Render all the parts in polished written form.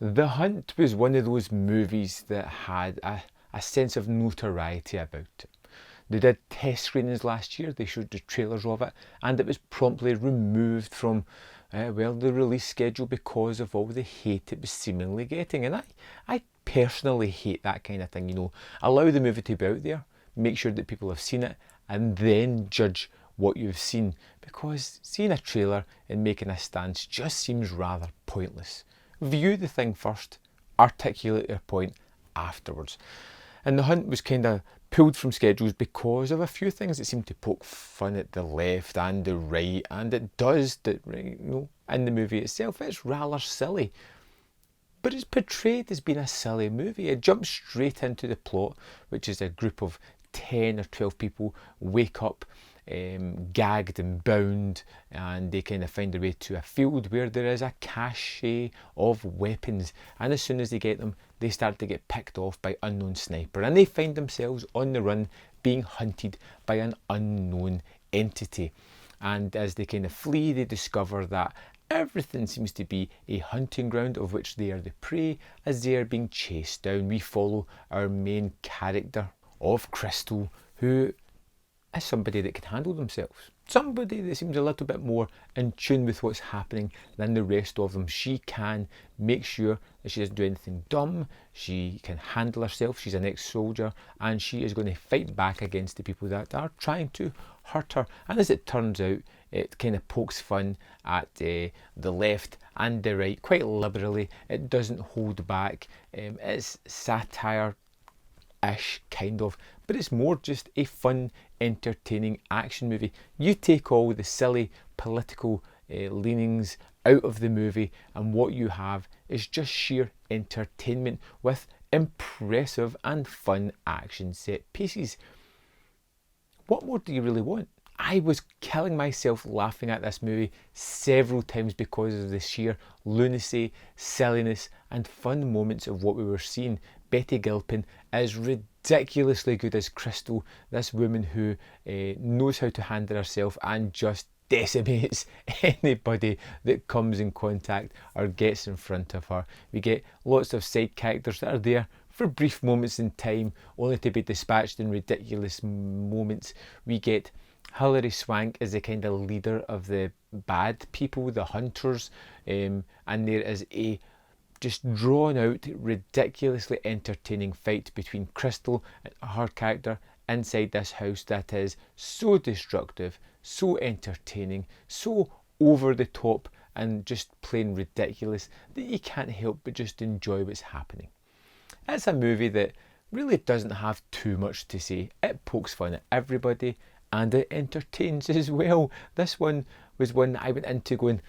The Hunt was one of those movies that had a sense of notoriety about it. They did test screenings last year, they showed the trailers of it, and it was promptly removed from the release schedule because of all the hate it was seemingly getting. And I personally hate that kind of thing, Allow the movie to be out there, make sure that people have seen it, and then judge what you've seen, because seeing a trailer and making a stance just seems rather pointless. View the thing first, articulate your point afterwards. And The Hunt was kind of pulled from schedules because of a few things that seem to poke fun at the left and the right, and it does that, in the movie itself. It's rather silly, but it's portrayed as being a silly movie. It jumps straight into the plot, which is a group of 10 or 12 people wake up gagged and bound, and they kind of find their way to a field where there is a cache of weapons, and as soon as they get them, they start to get picked off by unknown sniper, and they find themselves on the run being hunted by an unknown entity. And as they kind of flee, they discover that everything seems to be a hunting ground of which they are the prey as they are being chased down. We follow our main character of Crystal, who is somebody that can handle themselves. Somebody that seems a little bit more in tune with what's happening than the rest of them. She can make sure that she doesn't do anything dumb. She can handle herself. She's an ex-soldier, and she is going to fight back against the people that are trying to hurt her. And as it turns out, it kind of pokes fun at the left and the right quite liberally. It doesn't hold back. It's satire ish, kind of, but it's more just a fun, entertaining action movie. You take all the silly political leanings out of the movie, and what you have is just sheer entertainment with impressive and fun action set pieces. What more do you really want? I was killing myself laughing at this movie several times because of the sheer lunacy, silliness, and fun moments of what we were seeing. Betty Gilpin is ridiculously good as Crystal, this woman who knows how to handle herself and just decimates anybody that comes in contact or gets in front of her. We get lots of side characters that are there for brief moments in time, only to be dispatched in ridiculous moments. We get Hilary Swank as the kind of leader of the bad people, the hunters, and there is a just drawn out, ridiculously entertaining fight between Crystal and her character inside this house that is so destructive, so entertaining, so over the top, and just plain ridiculous that you can't help but just enjoy what's happening. It's a movie that really doesn't have too much to say. It pokes fun at everybody and it entertains as well. This one was one that I went into going,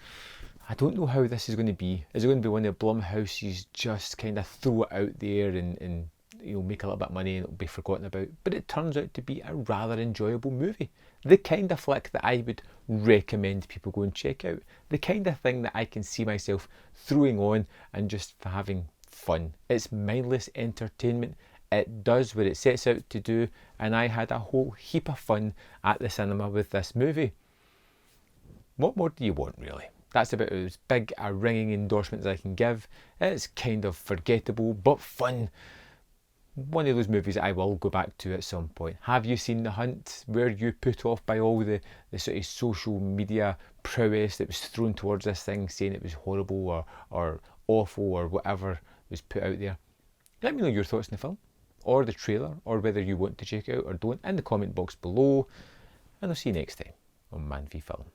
I don't know how this is going to be. Is it going to be one of Blumhouse's just kind of throw it out there and make a little bit of money and it'll be forgotten about? But it turns out to be a rather enjoyable movie. The kind of flick that I would recommend people go and check out. The kind of thing that I can see myself throwing on and just having fun. It's mindless entertainment. It does what it sets out to do, and I had a whole heap of fun at the cinema with this movie. What more do you want, really? That's about as big a ringing endorsement as I can give. It's kind of forgettable but fun. One of those movies I will go back to at some point. Have you seen The Hunt? Were you put off by all the sort of social media prowess that was thrown towards this thing, saying it was horrible or awful or whatever was put out there? Let me know your thoughts on the film, or the trailer, or whether you want to check it out or don't, in the comment box below. And I'll see you next time on Man v Film.